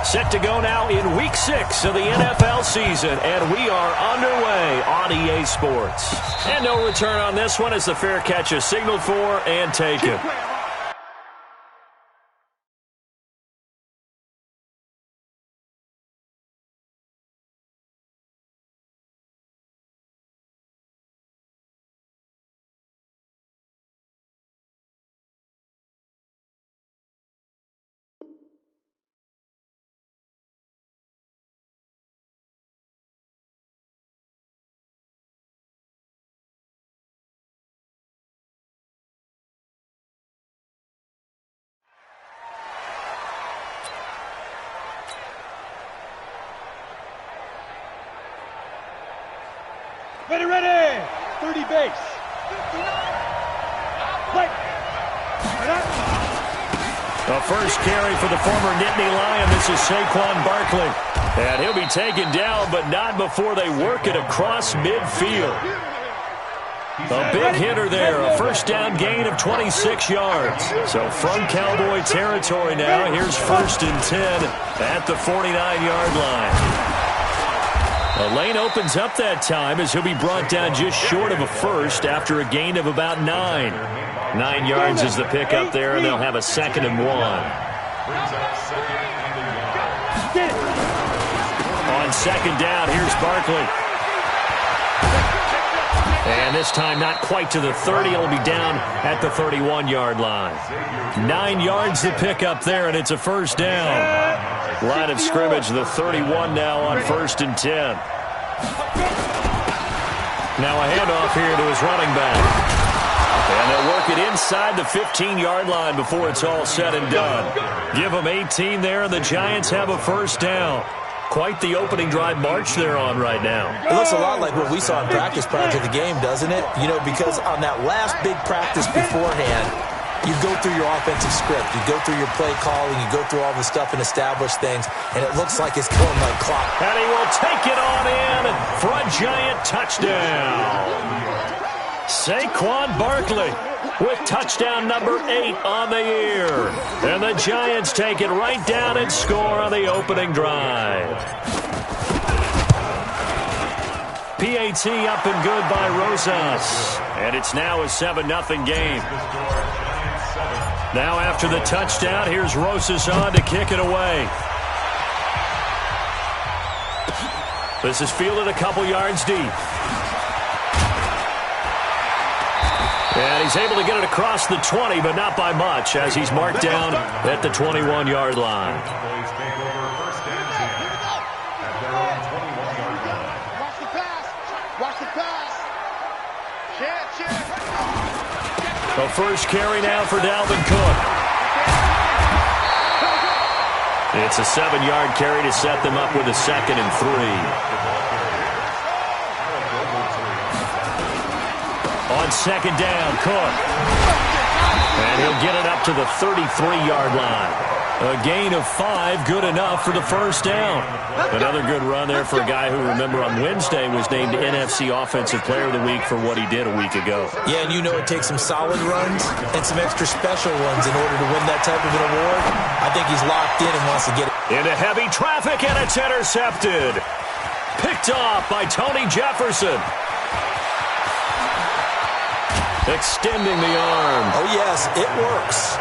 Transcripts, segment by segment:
Set to go now in Week 6 of the NFL season, and we are underway on EA Sports. And no return on this one as the fair catch is signaled for and taken. Ready, 30 base. Play. The first carry for the former Nittany Lion. This is Saquon Barkley. And he'll be taken down, but not before they work it across midfield. A big hitter there, a first down gain of 26 yards. So from Cowboy territory now, here's 1st and 10 at the 49-yard line. The lane opens up that time as he'll be brought down just short of a first after a gain of about 9. 9 yards is the pickup there, and they'll have a 2nd and 1. On 2nd down, here's Barkley. And this time not quite to the 30. He'll be down at the 31-yard line. 9 yards the pickup there, and it's a first down. Line of scrimmage, the 31 now on 1st and 10. Now a handoff here to his running back. And they'll work it inside the 15-yard line before it's all said and done. Give them 18 there, and the Giants have a first down. Quite the opening drive march they're on right now. It looks a lot like what we saw in practice prior to the game, doesn't it? You know, because on that last big practice beforehand, you go through your offensive script. You go through your play calling. You go through all the stuff and establish things, and it looks like it's going like clock. And he will take it on in for a Giant touchdown. Saquon Barkley with touchdown number 8 on the year. And the Giants take it right down and score on the opening drive. PAT up and good by Rosas. And it's now a 7-0 game. Now after the touchdown, here's Rosas on to kick it away. This is fielded a couple yards deep. And he's able to get it across the 20, but not by much, as he's marked down at the 21-yard line. Watch the pass. The first carry now for Dalvin Cook. It's a 7-yard carry to set them up with a 2nd and 3. On 2nd down, Cook. And he'll get it up to the 33-yard line. A gain of 5, good enough for the first down. Another good run there for a guy who, remember, on Wednesday was named NFC Offensive Player of the Week for what he did a week ago. Yeah, and you know it takes some solid runs and some extra special ones in order to win that type of an award. I think he's locked in and wants to get it. Into heavy traffic, and it's intercepted. Picked off by Tony Jefferson. Extending the arm. Oh, yes, it works.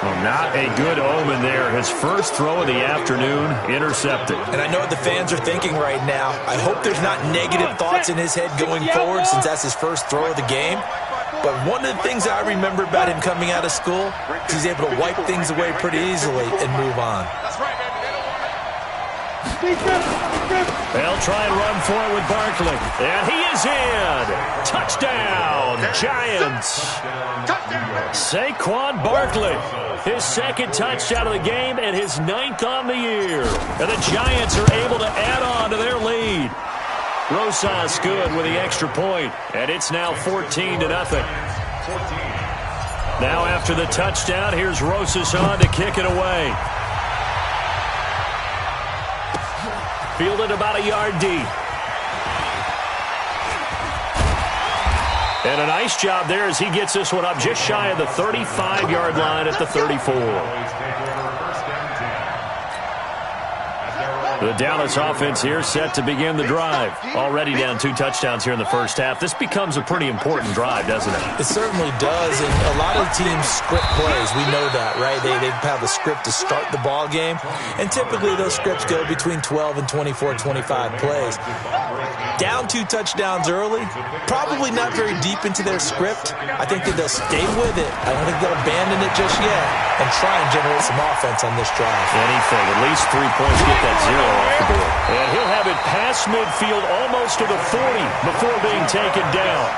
Well, not a good omen there. His first throw of the afternoon, intercepted. And I know what the fans are thinking right now. I hope there's not negative thoughts in his head going forward since that's his first throw of the game. But one of the things I remember about him coming out of school is he's able to wipe things away pretty easily and move on. They'll try and run for it with Barkley. And he is in. Touchdown, Giants. Saquon Barkley, his 2nd touchdown of the game and his 9th on the year. And the Giants are able to add on to their lead. Rosas good with the extra point, and it's now 14-0. Now after the touchdown, here's Rosas on to kick it away. Fielded about a yard deep. And a nice job there as he gets this one up just shy of the 35-yard line at the 34. The Dallas offense here set to begin the drive. Already down 2 touchdowns here in the first half. This becomes a pretty important drive, doesn't it? It certainly does, and a lot of teams script plays. We know that, right? They have a script to start the ball game, and typically those scripts go between 12 and 24, 25 plays. Down 2 touchdowns early, probably not very deep into their script. I think that they'll stay with it. I don't think they'll abandon it just yet and try and generate some offense on this drive. Anything, at least 3 points, get that 0 off the board. And he'll have it past midfield almost to the 40 before being taken down.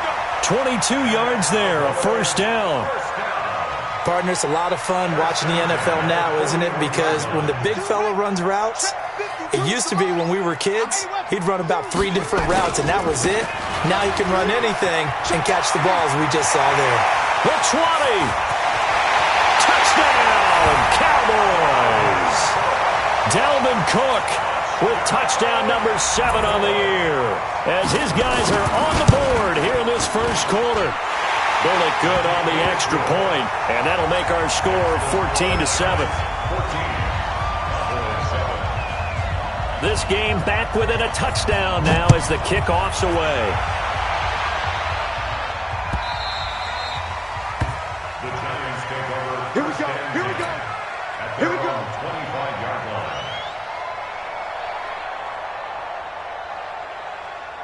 22 yards there, a first down. Partner, it's a lot of fun watching the NFL now, isn't it? Because when the big fella runs routes, it used to be when we were kids, he'd run about 3 different routes, and that was it. Now he can run anything and catch the balls we just saw there. The 20. Touchdown, Cowboys. Dalvin Cook with touchdown number 7 on the year as his guys are on the board here in this first quarter. Bullock good on the extra point, and that'll make our score 14-7. This game back within a touchdown now as the kickoff's away. Here we go. Here we go. Here we go. 25-yard line.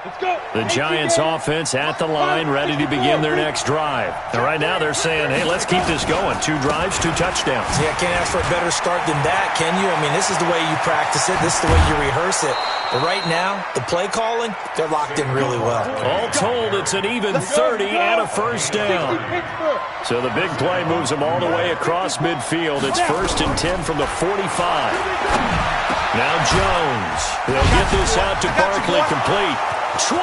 Let's go. The Giants offense at the line, ready to begin their next drive. And right now they're saying, hey, let's keep this going. 2 drives, 2 touchdowns. Yeah, can't ask for a better start than that, can you? I mean, this is the way you practice it. This is the way you rehearse it. But right now, the play calling, they're locked in really well. All told, it's an even 30 and a first down. So the big play moves them all the way across midfield. It's 1st and 10 from the 45. Now Jones. He'll get this out to Barkley complete. 20,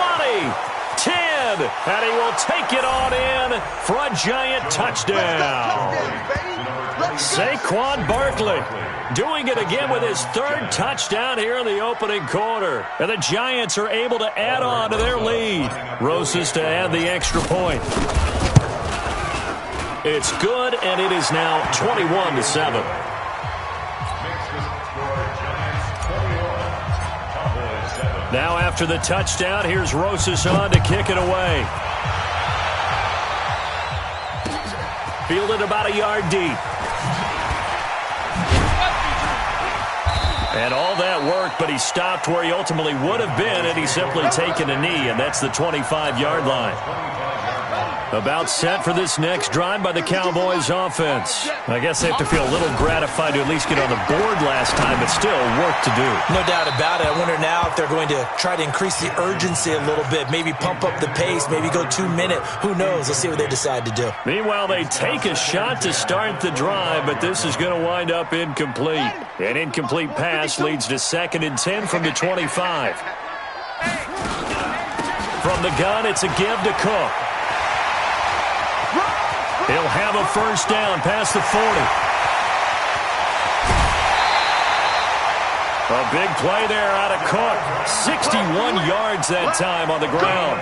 10, and he will take it on in for a giant touchdown. Saquon Barkley doing it again with his 3rd touchdown here in the opening quarter. And the Giants are able to add on to their lead. Rosas to add the extra point. It's good, and it is now 21-7. Now after the touchdown, here's Rosas on to kick it away. Fielded about a yard deep. And all that work, but he stopped where he ultimately would have been, and he's simply taken a knee, and that's the 25-yard line. About set for this next drive by the Cowboys offense. I guess they have to feel a little gratified to at least get on the board last time, but still work to do. No doubt about it. I wonder now if they're going to try to increase the urgency a little bit, maybe pump up the pace, maybe go 2-minute. Who knows? Let's see what they decide to do. Meanwhile, they take a shot to start the drive, but this is going to wind up incomplete. An incomplete pass leads to 2nd and 10 from the 25. From the gun, it's a give to Cook. He'll have a first down past the 40. A big play there out of Cook. 61 yards that time on the ground.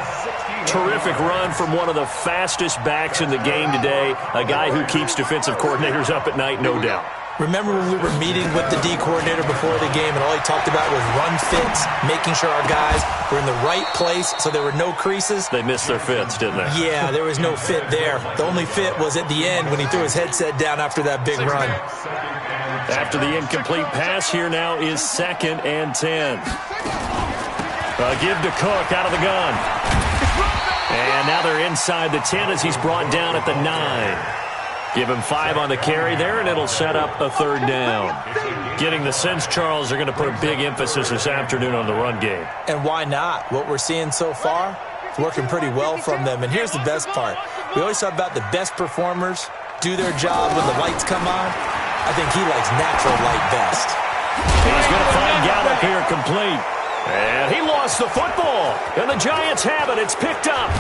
Terrific run from one of the fastest backs in the game today. A guy who keeps defensive coordinators up at night, no doubt. Remember when we were meeting with the D coordinator before the game and all he talked about was run fits, making sure our guys were in the right place so there were no creases? They missed their fits, didn't they? Yeah, there was no fit there. The only fit was at the end when he threw his headset down after that big run. After the incomplete pass, here now is 2nd and 10. A give to Cook out of the gun. And now they're inside the 10 as he's brought down at the 9. Give him 5 on the carry there, and it'll set up a 3rd down. Getting the sense, Charles, they're going to put a big emphasis this afternoon on the run game. And why not? What we're seeing so far is working pretty well from them. And here's the best part. We always talk about the best performers do their job when the lights come on. I think he likes natural light best. He's going to find Gallup here complete. And he lost the football. And the Giants have it. It's picked up.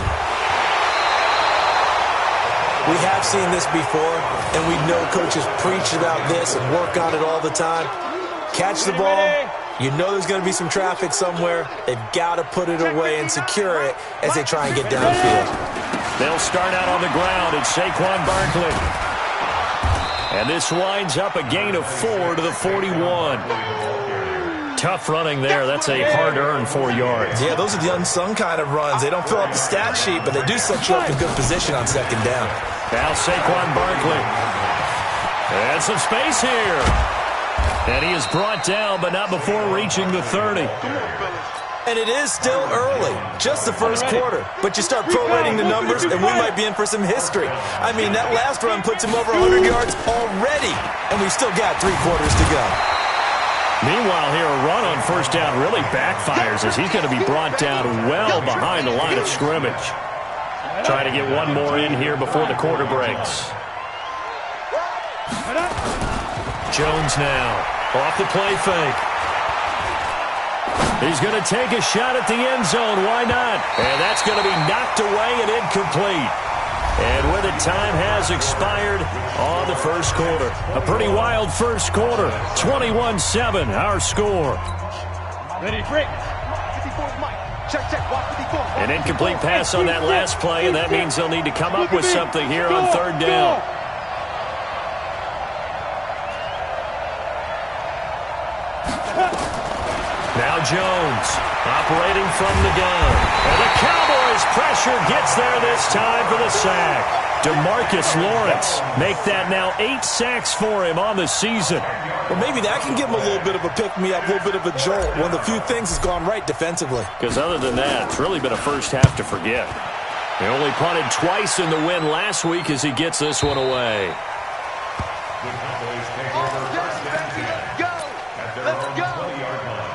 We have seen this before, and we know coaches preach about this and work on it all the time. Catch the ball. You know there's going to be some traffic somewhere. They've got to put it away and secure it as they try and get downfield. They'll start out on the ground. It's Saquon Barkley. And this winds up a gain of 4 to the 41. Tough running there. That's a hard-earned 4 yards. Yeah, those are the unsung kind of runs. They don't fill up the stat sheet, but they do set you up in good position on second down. Now Saquon Barkley. And some space here. And he is brought down, but not before reaching the 30. And it is still early, just the first quarter. But you start prorating the numbers, and we might be in for some history. I mean, that last run puts him over 100 yards already, and we've still got 3 quarters to go. Meanwhile here, a run on first down really backfires as he's going to be brought down well behind the line of scrimmage. Trying to get one more in here before the quarter breaks. Jones now, off the play fake. He's going to take a shot at the end zone. Why not? And that's going to be knocked away and incomplete. And with it, time has expired on the first quarter. A pretty wild first quarter. 21-7, our score. Ready, break. 54's Mike. Check, watch 54. An incomplete pass on that last play, and that means they'll need to come up with something here on third down. Now Jones, operating from the gun. And the Cowboys' pressure gets there this time for the sack. DeMarcus Lawrence make that now 8 sacks for him on the season. Well, maybe that can give him a little bit of a pick-me-up, a little bit of a jolt. One of the few things has gone right defensively. Because other than that, it's really been a first half to forget. He only punted twice in the win last week as he gets this one away. The Cowboys take over first and 10 at their own 20-yard line.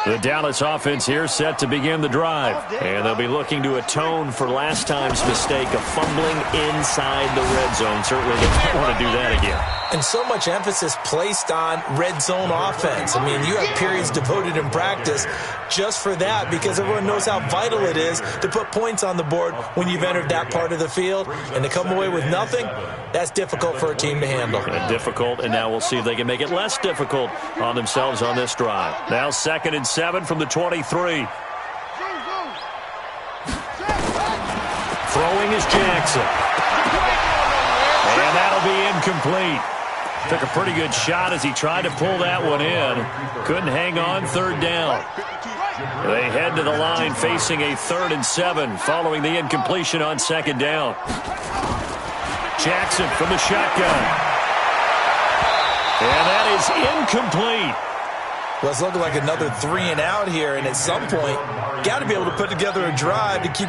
The Dallas offense here set to begin the drive. And they'll be looking to atone for last time's mistake of fumbling inside the red zone. Certainly they don't want to do that again. And so much emphasis placed on red zone offense. I mean, you have periods devoted in practice just for that because everyone knows how vital it is to put points on the board when you've entered that part of the field. And to come away with nothing, that's difficult for a team to handle. Difficult, and now we'll see if they can make it less difficult on themselves on this drive. Now 2nd and 7 from the 23. Throwing is Jackson. And that'll be incomplete. Took a pretty good shot as he tried to pull that one in. Couldn't hang on, third down. They head to the line facing a 3rd and 7 following the incompletion on 2nd down. Jackson from the shotgun. And that is incomplete. Well, it's looking like another 3 and out here, and at some point, got to be able to put together a drive to keep.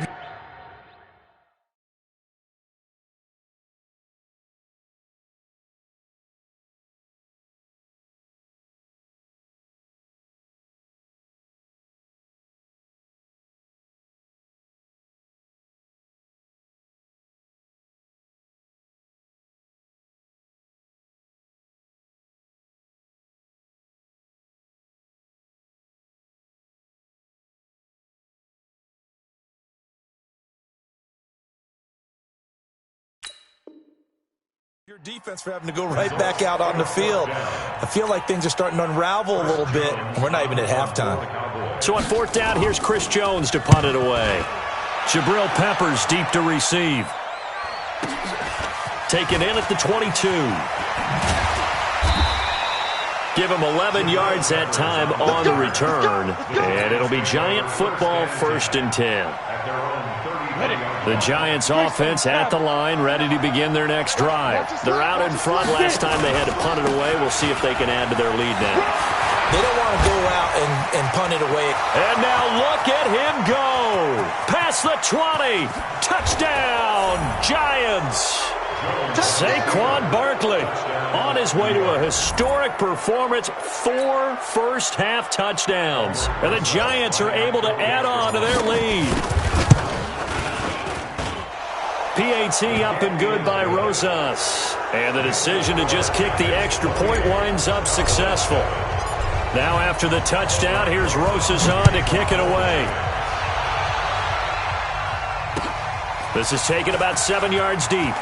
Your defense for having to go right back out on the field. I feel like things are starting to unravel a little bit, and we're not even at halftime. So on 4th down, here's Chris Jones to punt it away. Jabril Peppers deep to receive. Taken in at the 22. Give him 11 yards that time on the return. And it'll be Giant football 1st and 10. The Giants offense at the line, ready to begin their next drive. They're out in front. Last time they had to punt it away. We'll see if they can add to their lead now. They don't want to go out and punt it away. And now look at him go. Past the 20. Touchdown, Giants. Saquon Barkley on his way to a historic performance. 4 first-half touchdowns. And the Giants are able to add on to their lead. PAT up and good by Rosas. And the decision to just kick the extra point winds up successful. Now after the touchdown, here's Rosas on to kick it away. This is taken about 7 yards deep.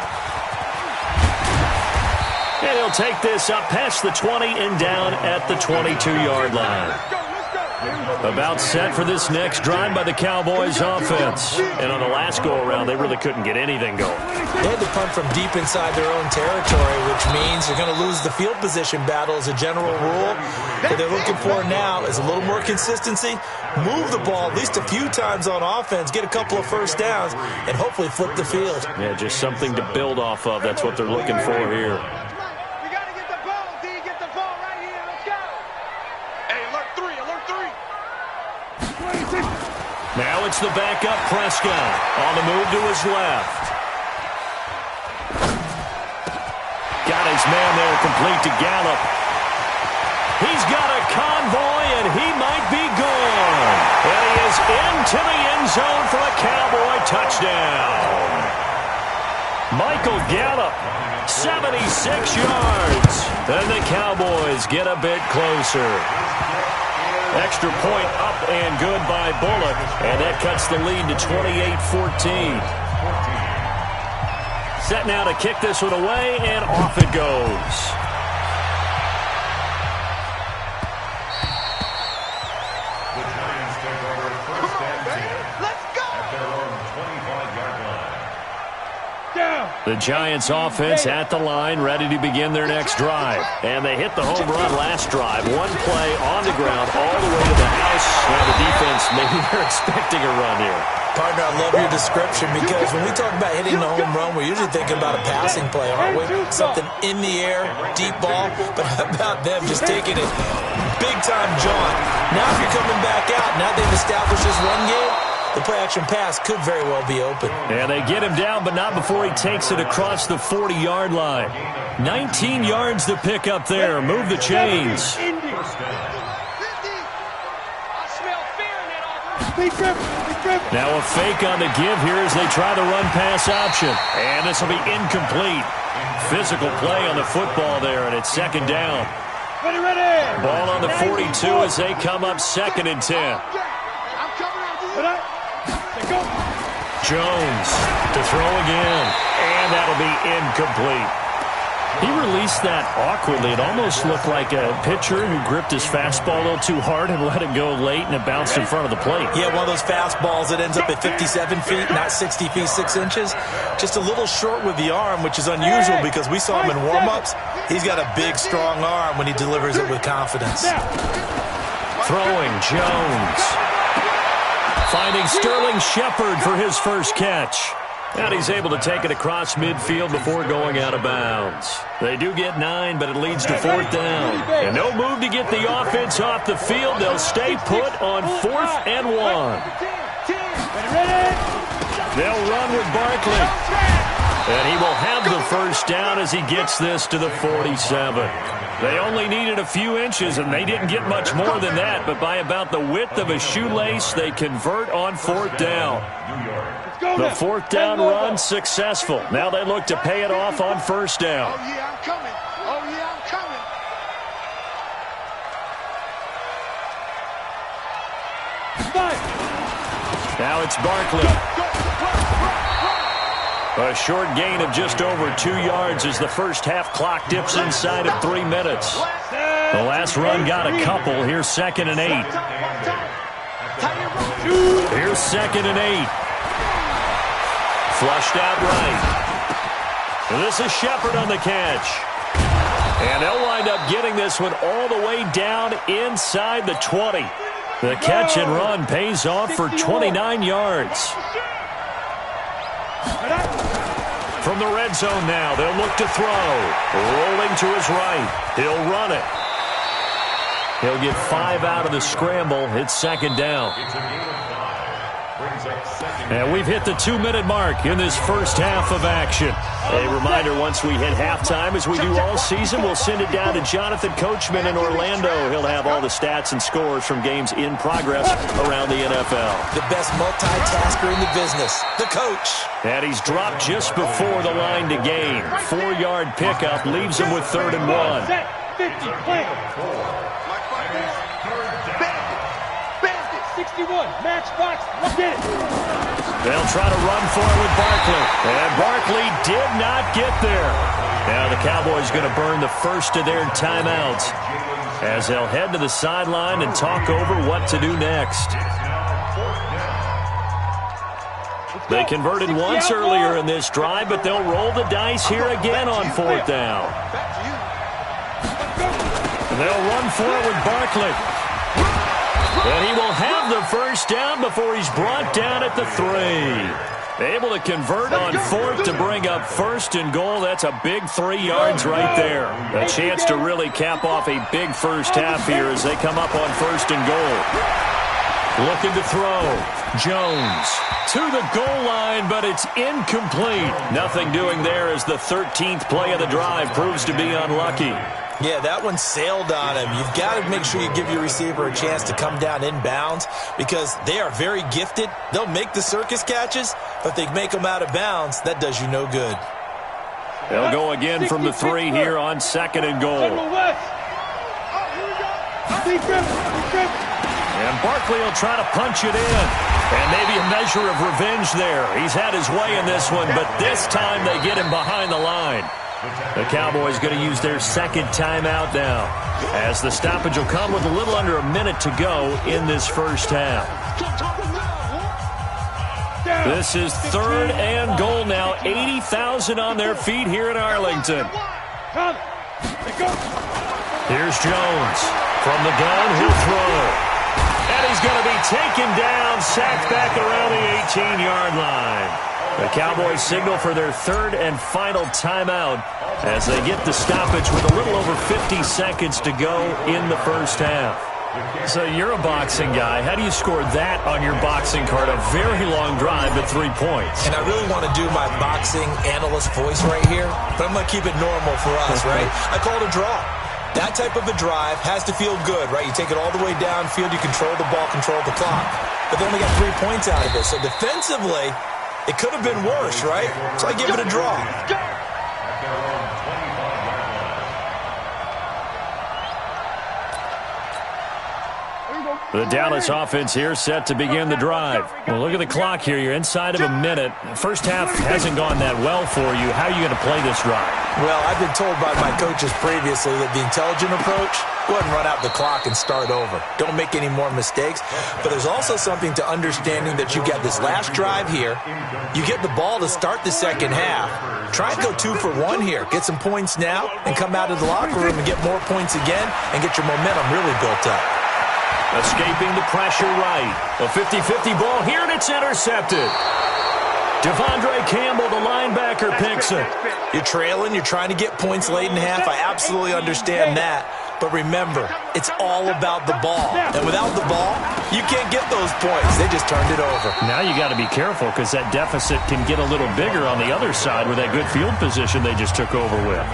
And he'll take this up past the 20 and down at the 22-yard line. About set for this next drive by the Cowboys offense. And on the last go-around, they really couldn't get anything going. They had to punt from deep inside their own territory, which means they're going to lose the field position battle as a general rule. What they're looking for now is a little more consistency, move the ball at least a few times on offense, get a couple of first downs, and hopefully flip the field. Yeah, just something to build off of. That's what they're looking for here. Now it's the backup Prescott on the move to his left. Got his man there complete to Gallup. He's got a convoy, and he might be gone. And he is into the end zone for a Cowboy touchdown. Michael Gallup, 76 yards. And the Cowboys get a bit closer. Extra point up and good by Bullock, and that cuts the lead to 28-14. Set now to kick this one away, and off it goes. The Giants take over first and 10. Let's go! At their own 25-yard line. The Giants offense at the line, ready to begin their next drive. And they hit the home run last drive. One play on the ground all the way to the house. Now the defense, maybe they're expecting a run here. Partner, I love your description because when we talk about hitting the home run, we're usually thinking about a passing play, aren't we? Something in the air, deep ball. But how about them just taking it big-time jaunt? Now if you're coming back out, now they've established this run game, the play-action pass could very well be open. And they get him down, but not before he takes it across the 40-yard line. 19 yards to pick up there. Move the chains. Now a fake on the give here as they try the run-pass option. And this will be incomplete. Physical play on the football there, and it's second down. Ball on the 42 as they come up second and 10. Jones to throw again, and that'll be incomplete. He released that awkwardly. It almost looked like a pitcher who gripped his fastball a little too hard and let it go late, and it bounced in front of the plate. Yeah, one of those fastballs that ends up at 57 feet, not 60 feet, 6 inches. Just a little short with the arm, which is unusual because we saw him in warm-ups. He's got a big, strong arm when he delivers it with confidence. Throwing, Jones. Finding Sterling Shepard for his first catch. And he's able to take it across midfield before going out of bounds. They do get 9, but it leads to fourth down. And no move to get the offense off the field. They'll stay put on 4th and 1. They'll run with Barkley. And he will have the first down as he gets this to the 47. They only needed a few inches, and they didn't get much more than that. But by about the width of a shoelace, they convert on 4th down. The 4th down run successful. Now they look to pay it off on first down. Oh, yeah, I'm coming. Oh, yeah, I'm coming. Now it's Barkley. A short gain of just over 2 yards as the first half clock dips inside of 3 minutes. The last run got a couple. Here's 2nd and 8. Here's 2nd and 8. Flushed out right. This is Shepard on the catch. And they'll wind up getting this one all the way down inside the 20. The catch and run pays off for 29 yards. From the red zone now, they'll look to throw. Rolling to his right. He'll run it. He'll get 5 out of the scramble. It's second down. And we've hit the 2-minute mark in this first half of action. A reminder, once we hit halftime, as we do all season, we'll send it down to Jonathan Coachman in Orlando. He'll have all the stats and scores from games in progress around the NFL. The best multitasker in the business, the coach. And he's dropped just before the line to gain. 4-yard pickup leaves him with 3rd and 1. 50, play. 61, matchbox, look at it. They'll try to run for it with Barkley. And Barkley did not get there. Now the Cowboys going to burn the first of their timeouts as they'll head to the sideline and talk over what to do next. They converted once earlier in this drive, but they'll roll the dice here again on fourth down. They'll run for it with Barkley. And he will have the first down before he's brought down at the 3. Able to convert on fourth to bring up first and goal. That's a big 3 yards right there. A chance to really cap off a big first half here as they come up on first and goal. Looking to throw. Jones to the goal line, but it's incomplete. Nothing doing there as the 13th play of the drive proves to be unlucky. Yeah, that one sailed on him. You've got to make sure you give your receiver a chance to come down inbounds because they are very gifted. They'll make the circus catches, but they make them out of bounds. That does you no good. They'll go again from the 3 here on second and goal. And Barkley will try to punch it in. And maybe a measure of revenge there. He's had his way in this one, but this time they get him behind the line. The Cowboys going to use their second timeout now, as the stoppage will come with a little under a minute to go in this first half. This is third and goal now. 80,000 on their feet here in Arlington. Here's Jones. From the gun, he'll throw. And he's going to be taken down, sacked back around the 18-yard line. The Cowboys signal for their third and final timeout as they get the stoppage with a little over 50 seconds to go in the first half. So you're a boxing guy. How do you score that on your boxing card? A very long drive at 3 points. And I really want to do my boxing analyst voice right here, but I'm going to keep it normal for us, right? I call it a draw. That type of a drive has to feel good, right? You take it all the way downfield, you control the ball, control the clock. But they only got 3 points out of it. So defensively, it could have been worse, right? So I give it a draw. The Dallas offense here set to begin the drive. Well, look at the clock here. You're inside of a minute. First half hasn't gone that well for you. How are you going to play this drive? Well, I've been told by my coaches previously that the intelligent approach, go ahead and run out the clock and start over. Don't make any more mistakes. But there's also something to understanding that you get this last drive here. You get the ball to start the second half. Try and go 2 for 1 here. Get some points now and come out of the locker room and get more points again and get your momentum really built up. Escaping the pressure right. A 50-50 ball here, and it's intercepted. Devondre Campbell, the linebacker, picks it. You're trailing. You're trying to get points late in half. I absolutely understand that. But remember, it's all about the ball. And without the ball, you can't get those points. They just turned it over. Now you got to be careful because that deficit can get a little bigger on the other side with that good field position they just took over with.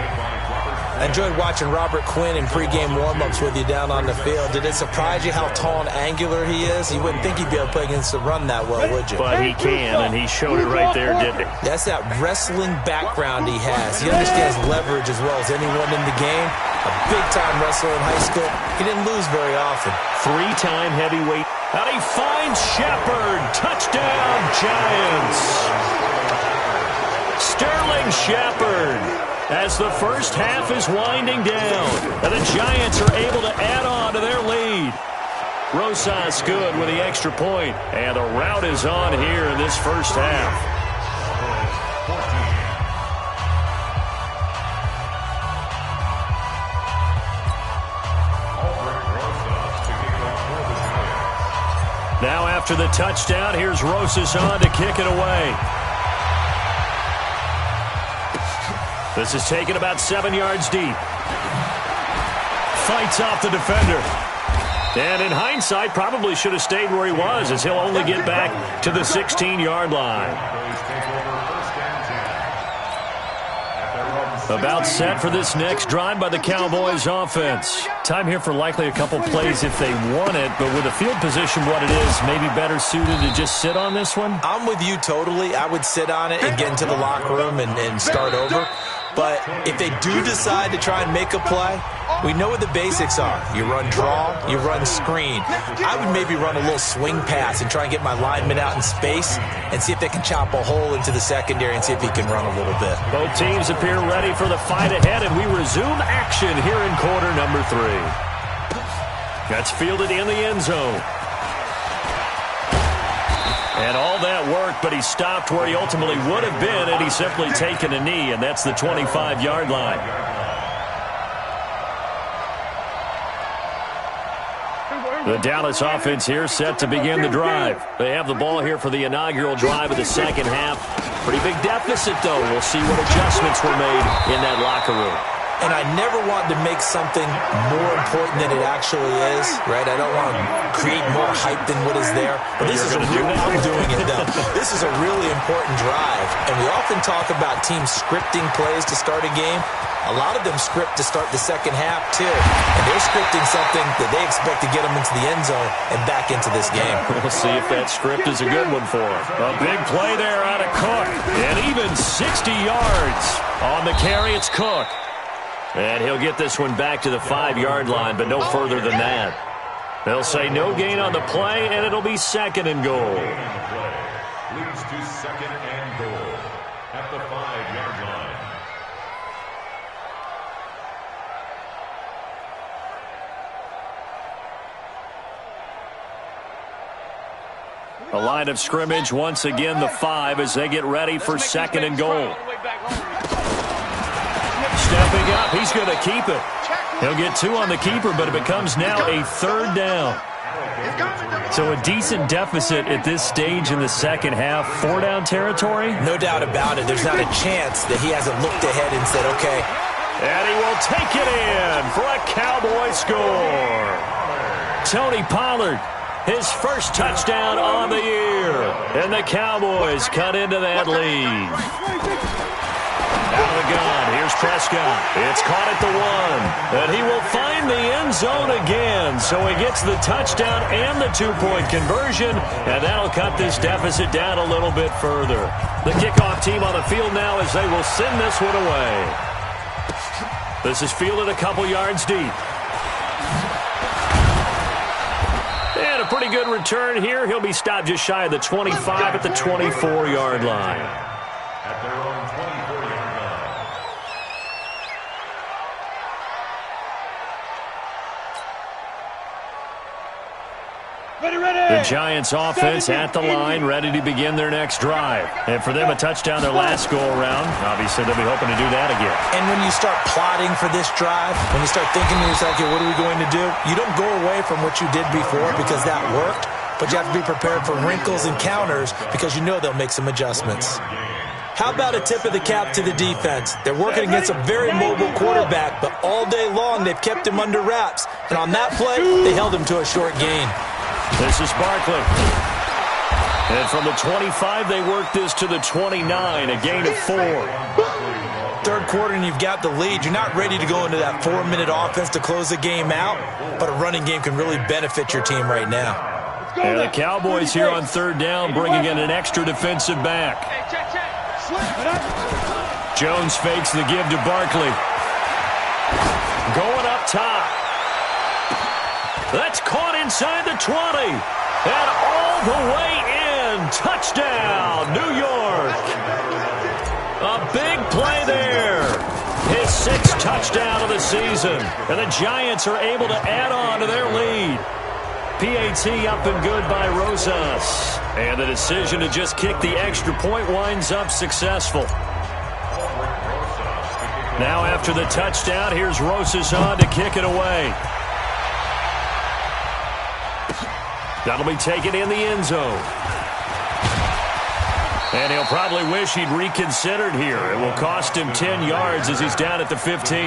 I enjoyed watching Robert Quinn in pregame warm-ups with you down on the field. Did it surprise you how tall and angular he is? You wouldn't think he'd be able to play against the run that well, would you? But he can, and he showed it right there, didn't he? That's that wrestling background he has. He understands leverage as well as anyone in the game. A big-time wrestler in high school. He didn't lose very often. 3-time heavyweight. And he finds Shepard. Touchdown, Giants. Sterling Shepard. As the first half is winding down, and the Giants are able to add on to their lead. Rosas good with the extra point, and the rout is on here in this first half. Now after the touchdown, here's Rosas on to kick it away. This is taken about 7 yards deep. Fights off the defender. And in hindsight, probably should have stayed where he was, as he'll only get back to the 16-yard line. About set for this next drive by the Cowboys offense. Time here for likely a couple plays if they want it, but with the field position what it is, maybe better suited to just sit on this one? I'm with you totally. I would sit on it and get into the locker room and start over. But if they do decide to try and make a play, we know what the basics are. You run draw, you run screen. I would maybe run a little swing pass and try and get my lineman out in space and see if they can chop a hole into the secondary and see if he can run a little bit. Both teams appear ready for the fight ahead, and we resume action here in quarter number 3. That's fielded in the end zone. And all that work, but he stopped where he ultimately would have been had he simply taken a knee, and that's the 25-yard line. The Dallas offense here set to begin the drive. They have the ball here for the inaugural drive of the second half. Pretty big deficit, though. We'll see what adjustments were made in that locker room. And I never want to make something more important than it actually is, right? I don't want to create more hype than what is there. But this is I'm doing it, though. This is a really important drive. And we often talk about teams scripting plays to start a game. A lot of them script to start the second half, too. And they're scripting something that they expect to get them into the end zone and back into this game. We'll see if that script is a good one for them. A big play there out of Cook. And even 60 yards on the carry. It's Cook. And he'll get this one back to the 5-yard line, but no further than that. They'll say no gain on the play, and it'll be second and goal. Leads to second and goal at the 5-yard line. A line of scrimmage, once again the 5 as they get ready for second and goal. Stepping up, he's going to keep it. He'll get 2 on the keeper, but it becomes now a third down. So a decent deficit at this stage in the second half. 4-down territory? No doubt about it. There's not a chance that he hasn't looked ahead and said, okay. And he will take it in for a Cowboy score. Tony Pollard, his first touchdown on the year. And the Cowboys cut into that lead. Out of the gun, here's Prescott. It's caught at the 1. And he will find the end zone again. So he gets the touchdown and the 2-point conversion. And that'll cut this deficit down a little bit further. The kickoff team on the field now as they will send this one away. This is fielded a couple yards deep. And a pretty good return here. He'll be stopped just shy of the 25 at the 24-yard line. At their own 24-yard line. The Giants offense at the line, ready to begin their next drive. And for them, a touchdown their last go-around. Obviously, they'll be hoping to do that again. And when you start plotting for this drive, when you start thinking to yourself, okay, what are we going to do? You don't go away from what you did before because that worked, but you have to be prepared for wrinkles and counters because you know they'll make some adjustments. How about a tip of the cap to the defense? They're working against a very mobile quarterback, but all day long they've kept him under wraps. And on that play, they held him to a short gain. This is Barkley. And from the 25, they work this to the 29, a gain of 4. Third quarter and you've got the lead. You're not ready to go into that 4-minute offense to close the game out, but a running game can really benefit your team right now. And the Cowboys here on third down bringing in an extra defensive back. Jones fakes the give to Barkley. Going up top. That's caught inside the 20. And all the way in. Touchdown, New York. A big play there. His 6th touchdown of the season. And the Giants are able to add on to their lead. PAT up and good by Rosas. And the decision to just kick the extra point winds up successful. Now after the touchdown, here's Rosas on to kick it away. That'll be taken in the end zone. And he'll probably wish he'd reconsidered here. It will cost him 10 yards as he's down at the 15.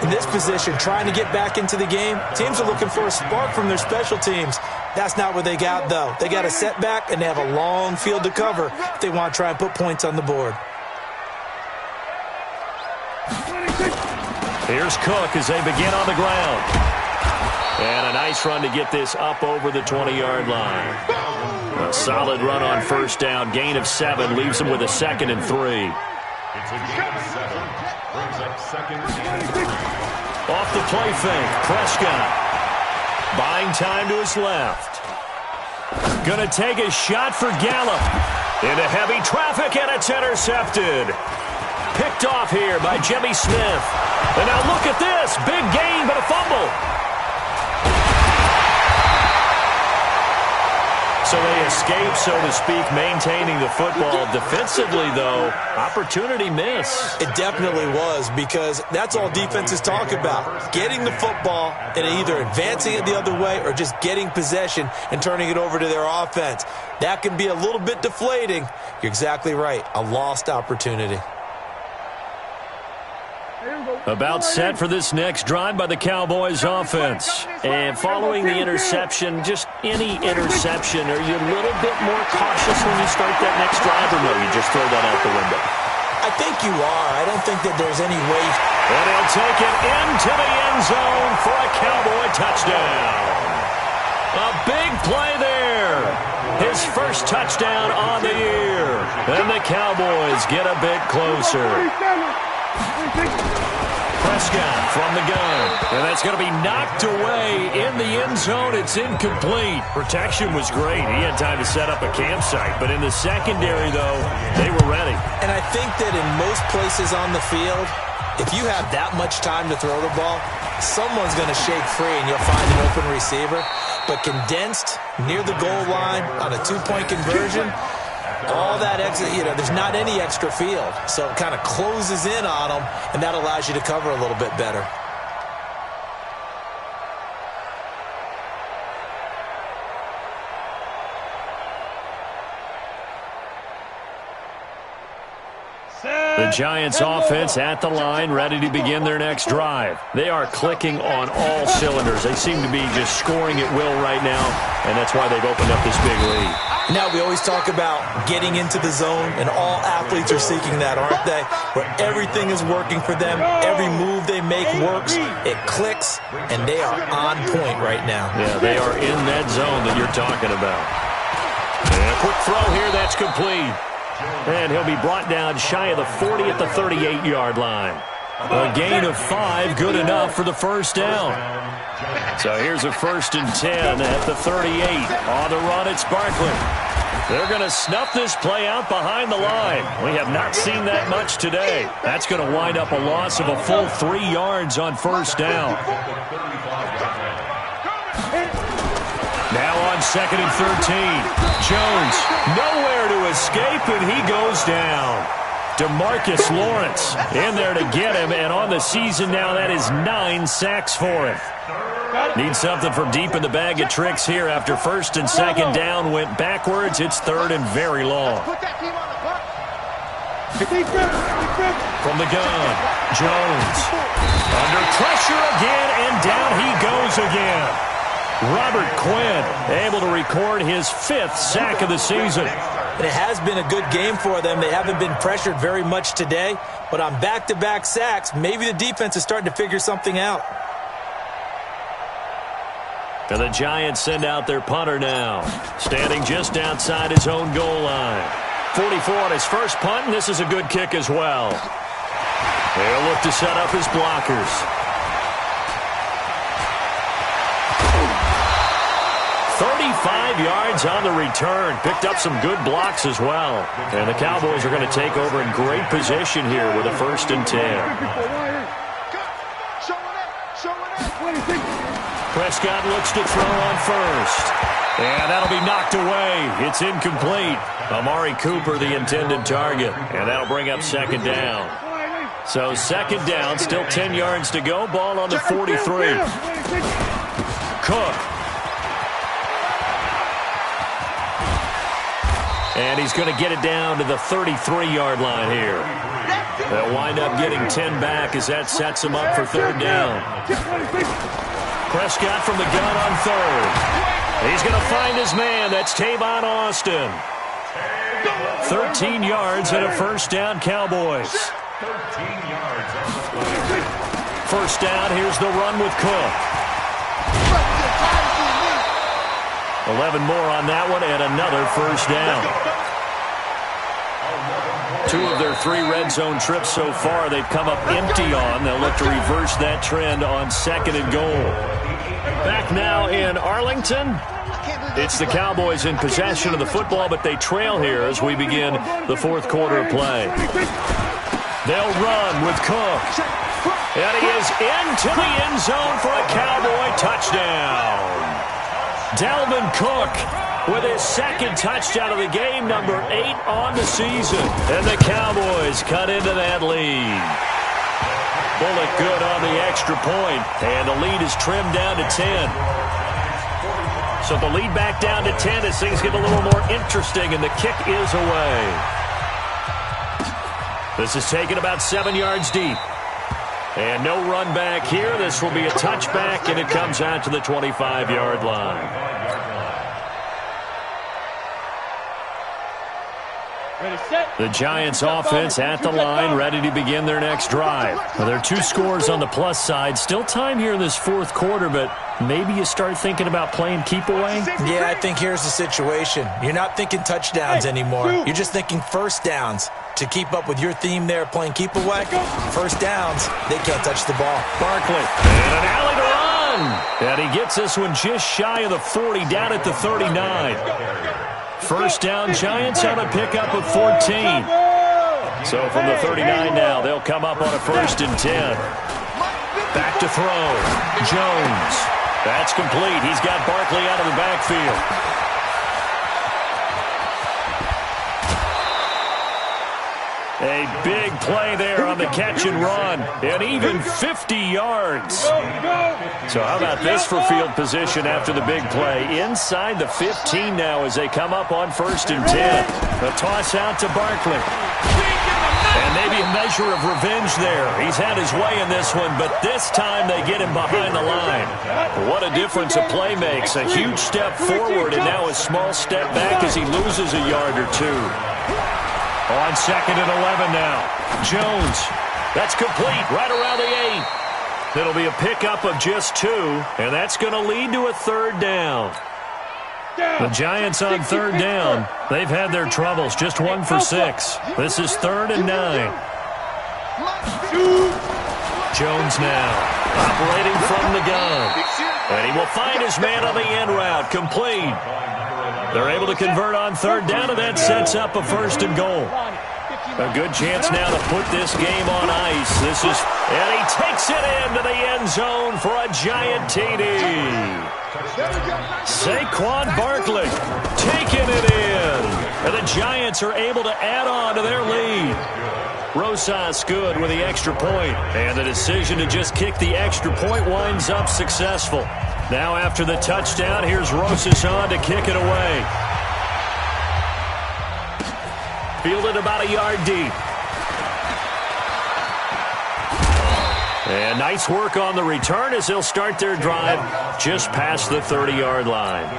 In this position, trying to get back into the game, teams are looking for a spark from their special teams. That's not what they got, though. They got a setback, and they have a long field to cover if they want to try and put points on the board. Here's Cook as they begin on the ground. And a nice run to get this up over the 20-yard line. A solid run on first down. Gain of 7 leaves him with a 2nd and 3. It's a gain of 7. Brings up 2nd and 3. Off the play fake, Prescott. Buying time to his left. Gonna take a shot for Gallup. Into heavy traffic, and it's intercepted. Picked off here by Jimmy Smith. And now look at this. Big gain, but a fumble. So they escape, so to speak, maintaining the football. Defensively, though, opportunity miss. It definitely was, because that's all defenses talk about. Getting the football and either advancing it the other way or just getting possession and turning it over to their offense. That can be a little bit deflating. You're exactly right. A lost opportunity. About set for this next drive by the Cowboys offense. And following the interception, just any interception, are you a little bit more cautious when you start that next drive, or no, you just throw that out the window? I think you are. I don't think that there's any way. And he'll take it into the end zone for a Cowboy touchdown. A big play there. His first touchdown on the year. And the Cowboys get a bit closer. Prescott from the gun. And that's going to be knocked away in the end zone. It's incomplete. Protection was great. He had time to set up a campsite. But in the secondary, though, they were ready. And I think that in most places on the field, if you have that much time to throw the ball, someone's going to shake free and you'll find an open receiver. But condensed near the goal line on a two-point conversion, all that extra, there's not any extra field. So it kind of closes in on them, and that allows you to cover a little bit better. The Giants offense at the line, ready to begin their next drive. They are clicking on all cylinders. They seem to be just scoring at will right now, and that's why they've opened up this big lead. Now, we always talk about getting into the zone, and all athletes are seeking that, aren't they? Where everything is working for them. Every move they make works. It clicks, and they are on point right now. Yeah, they are in that zone that you're talking about. And a quick throw here, that's complete. And he'll be brought down shy of the 40 at the 38-yard line. A gain of 5, good enough for the first down. So here's a 1st and 10 at the 38. On the run, it's Barkley. They're going to snuff this play out behind the line. We have not seen that much today. That's going to wind up a loss of a full 3 yards on first down. Now on 2nd and 13. Jones, nowhere to escape, and he goes down. DeMarcus Lawrence in there to get him, and on the season now, that is 9 sacks for him. Need something from deep in the bag of tricks here after 1st and 2nd down went backwards. It's 3rd and very long. From the gun, Jones. Under pressure again, and down he goes again. Robert Quinn able to record his 5th sack of the season. And it has been a good game for them. They haven't been pressured very much today, but on back-to-back sacks, maybe the defense is starting to figure something out. And the Giants send out their punter now, standing just outside his own goal line. 44 on his first punt, and this is a good kick as well. They'll look to set up his blockers. 35 yards on the return. Picked up some good blocks as well. And the Cowboys are going to take over in great position here with a 1st and 10. Prescott looks to throw on first. And that'll be knocked away. It's incomplete. Amari Cooper, the intended target. And that'll bring up 2nd down. So 2nd down, still 10 yards to go. Ball on the 43. Cook. And he's going to get it down to the 33-yard line here. They'll wind up getting 10 back as that sets him up for 3rd down. Prescott from the gun on 3rd. He's going to find his man. That's Tavon Austin. 13 yards and a 1st down, Cowboys. 13 yards on the play. 1st down, here's the run with Cook. 11 more on that one, and another 1st down. 2 of their 3 red zone trips so far, they've come up empty on. They'll look to reverse that trend on 2nd and goal. Back now in Arlington. It's the Cowboys in possession of the football, but they trail here as we begin the 4th quarter of play. They'll run with Cook. And he is into the end zone for a Cowboy touchdown. Dalvin Cook with his 2nd touchdown of the game, number 8 on the season. And the Cowboys cut into that lead. Bullock good on the extra point, and the lead is trimmed down to 10. So the lead back down to 10 as things get a little more interesting, and the kick is away. This is taken about 7 yards deep. And no run back here. This will be a touchback, and it comes out to the 25-yard line. The Giants offense at the line, ready to begin their next drive. Well, there are 2 scores on the plus side. Still time here in this 4th quarter, but maybe you start thinking about playing keep away? Yeah, I think here's the situation. You're not thinking touchdowns anymore. You're just thinking first downs. To keep up with your theme there, playing keep away, first downs, they can't touch the ball. Barkley, and an alley to run. And he gets this one just shy of the 40, down at the 39. First down, Giants on a pickup of 14. So from the 39 now, they'll come up on a 1st and 10. Back to throw. Jones. That's complete. He's got Barkley out of the backfield. A big play there on the catch and run, and even 50 yards. So how about this for field position after the big play? Inside the 15 now as they come up on 1st and 10. A toss out to Barkley. And maybe a measure of revenge there. He's had his way in this one, but this time they get him behind the line. What a difference a play makes. A huge step forward and now a small step back as he loses a yard or 2. On 2nd and 11 now. Jones. That's complete right around the 8. It'll be a pickup of just 2, and that's going to lead to a 3rd down. The Giants on 3rd down. They've had their troubles. Just 1 for 6. This is 3rd and 9. Jones now operating from the gun. And he will find his man on the end route. Complete. They're able to convert on 3rd down, and that sets up a 1st and goal. A good chance now to put this game on ice. And he takes it into the end zone for a Giant TD. Saquon Barkley taking it in. And the Giants are able to add on to their lead. Rosas good with the extra point. And the decision to just kick the extra point winds up successful. Now after the touchdown, here's Rosas on to kick it away. Fielded about a yard deep. And nice work on the return as they'll start their drive just past the 30-yard line.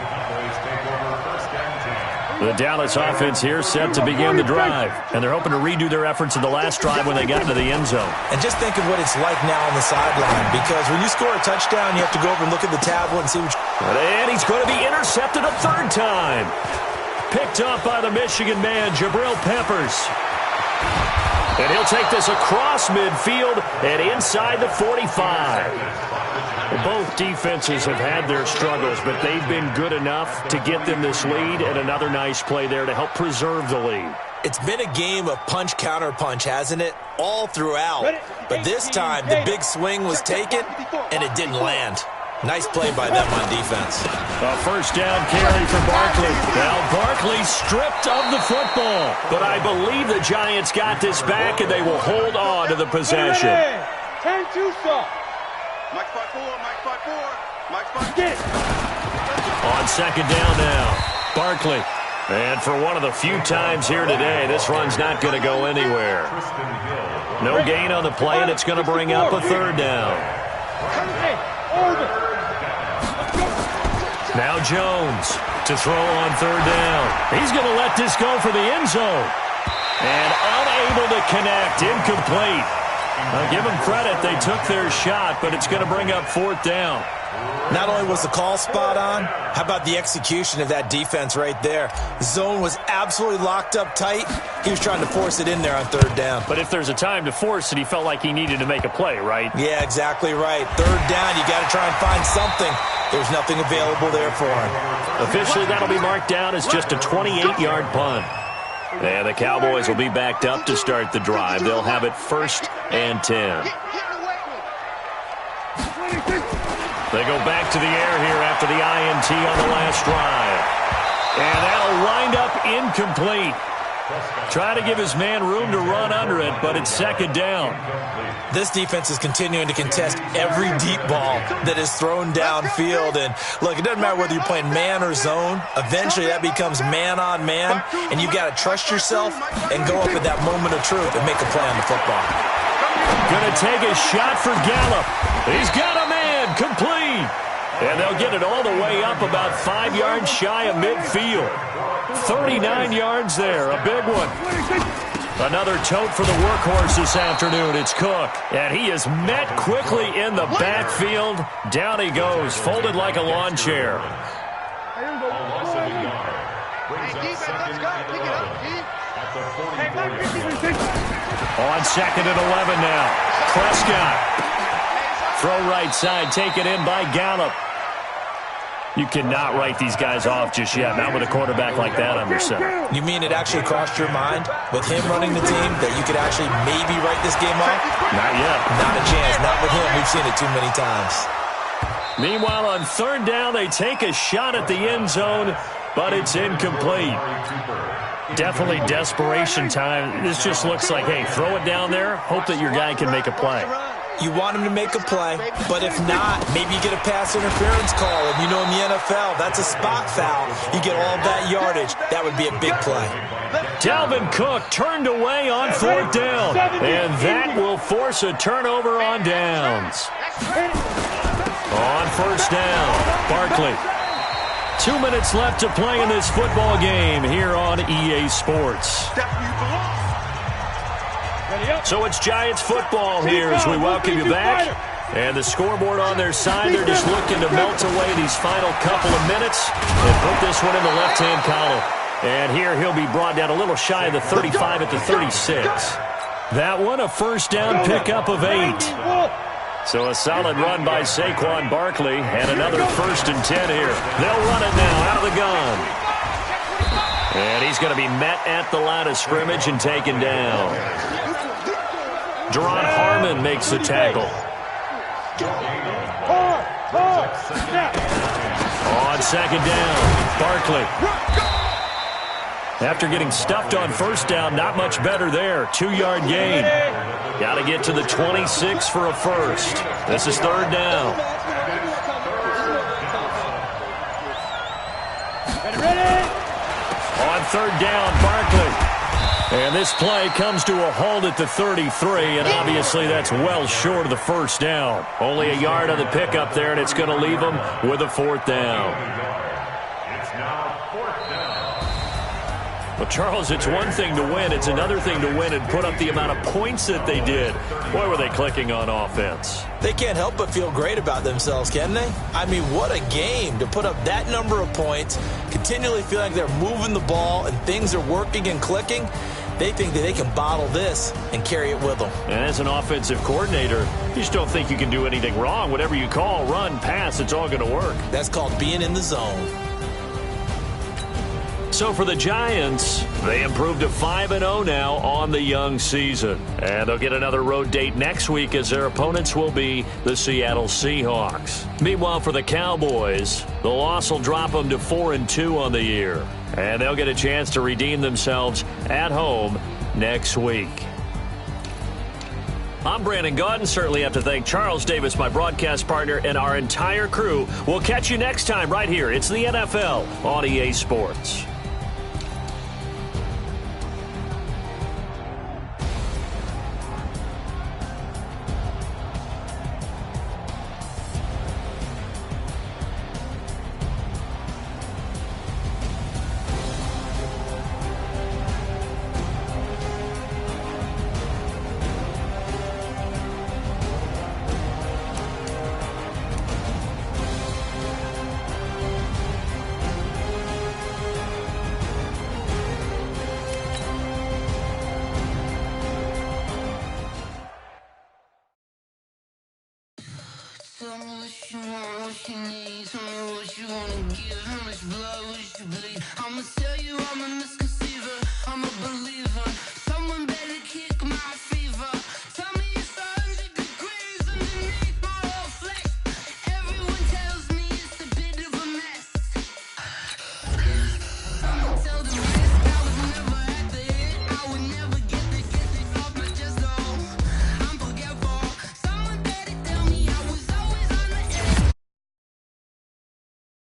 The Dallas offense here set to begin the drive. And they're hoping to redo their efforts in the last drive when they got into the end zone. And just think of what it's like now on the sideline. Because when you score a touchdown, you have to go over and look at the tablet and see what And he's going to be intercepted a 3rd time. Picked up by the Michigan man, Jabril Peppers. And he'll take this across midfield and inside the 45. Both defenses have had their struggles, but they've been good enough to get them this lead, and another nice play there to help preserve the lead. It's been a game of punch-counter-punch, hasn't it? All throughout. But this time, the big swing was taken, and it didn't land. Nice play by them on defense. A 1st down carry for Barkley. Now Barkley stripped of the football, but I believe the Giants got this back, and they will hold on to the possession. 10-2 soft. Mike 5-4, Mike 5-4, Mike 5. On 2nd down now, Barkley. And for one of the few times here today, this run's not going to go anywhere. No gain on the play, and it's going to bring up a 3rd down. Now Jones to throw on 3rd down. He's going to let this go for the end zone. And unable to connect, incomplete. Give them credit. They took their shot, but it's going to bring up 4th down. Not only was the call spot on, how about the execution of that defense right there? The zone was absolutely locked up tight. He was trying to force it in there on 3rd down. But if there's a time to force it, he felt like he needed to make a play, right? Yeah, exactly right. 3rd down, you got to try and find something. There's nothing available there for him. Officially, that'll be marked down as just a 28-yard punt. And the Cowboys will be backed up to start the drive. They'll have it 1st and 10. They go back to the air here after the INT on the last drive. And that'll wind up incomplete. Try to give his man room to run under it, but it's 2nd down. This defense is continuing to contest every deep ball that is thrown downfield. And, look, it doesn't matter whether you're playing man or zone. Eventually, that becomes man-on-man, and you've got to trust yourself and go up at that moment of truth and make a play on the football. Going to take a shot for Gallup. He's got a man, complete. And they'll get it all the way up about 5 yards shy of midfield. 39 yards there, a big one. Another tote for the workhorse this afternoon. It's Cook. And he is met quickly in the backfield. Down he goes, folded like a lawn chair. On 2nd and 11 now. Prescott. Throw right side, taken in by Gallup. You cannot write these guys off just yet, not with a quarterback like that under center. You mean it actually crossed your mind with him running the team that you could actually maybe write this game off? Not yet. Not a chance. Not with him. We've seen it too many times. Meanwhile, on 3rd down, they take a shot at the end zone, but it's incomplete. Definitely desperation time. This just looks like, hey, throw it down there, hope that your guy can make a play. You want him to make a play, but if not, maybe you get a pass interference call. And you know in the NFL, that's a spot foul. You get all that yardage. That would be a big play. Dalvin Cook turned away on 4th down. And that will force a turnover on downs. On 1st down, Barkley. 2 minutes left to play in this football game here on EA Sports. So it's Giants football here as we welcome you back. And the scoreboard on their side, they're just looking to melt away these final couple of minutes and put this one in the left-hand column. And here he'll be brought down a little shy of the 35 at the 36. That one a 1st down pickup of 8. So a solid run by Saquon Barkley and another 1st and 10 here. They'll run it now out of the gun. And he's going to be met at the line of scrimmage and taken down. Deron Harmon makes the tackle. On 2nd down, Barkley. After getting stuffed on 1st down, not much better there. 2-yard gain. Got to get to the 26 for a 1st. This is 3rd down. On 3rd down, Barkley. And this play comes to a halt at the 33, and obviously that's well short of the 1st down. Only a yard on the pickup there, and it's going to leave them with a 4th down. It's now 4th down. Well, Charles, it's one thing to win. It's another thing to win and put up the amount of points that they did. Boy, were they clicking on offense. They can't help but feel great about themselves, can they? I mean, what a game to put up that number of points, continually feel like they're moving the ball and things are working and clicking. They think that they can bottle this and carry it with them. And as an offensive coordinator, you just don't think you can do anything wrong. Whatever you call, run, pass, it's all going to work. That's called being in the zone. So for the Giants, they improved to 5-0 now on the young season. And they'll get another road date next week as their opponents will be the Seattle Seahawks. Meanwhile, for the Cowboys, the loss will drop them to 4-2 on the year. And they'll get a chance to redeem themselves at home next week. I'm Brandon Gaudin. Certainly have to thank Charles Davis, my broadcast partner, and our entire crew. We'll catch you next time right here. It's the NFL on EA Sports. what you want, what you need. Tell me what you wanna give. How much blood would you bleed? I'ma tell you I'm a misconceiver, I'm a believer.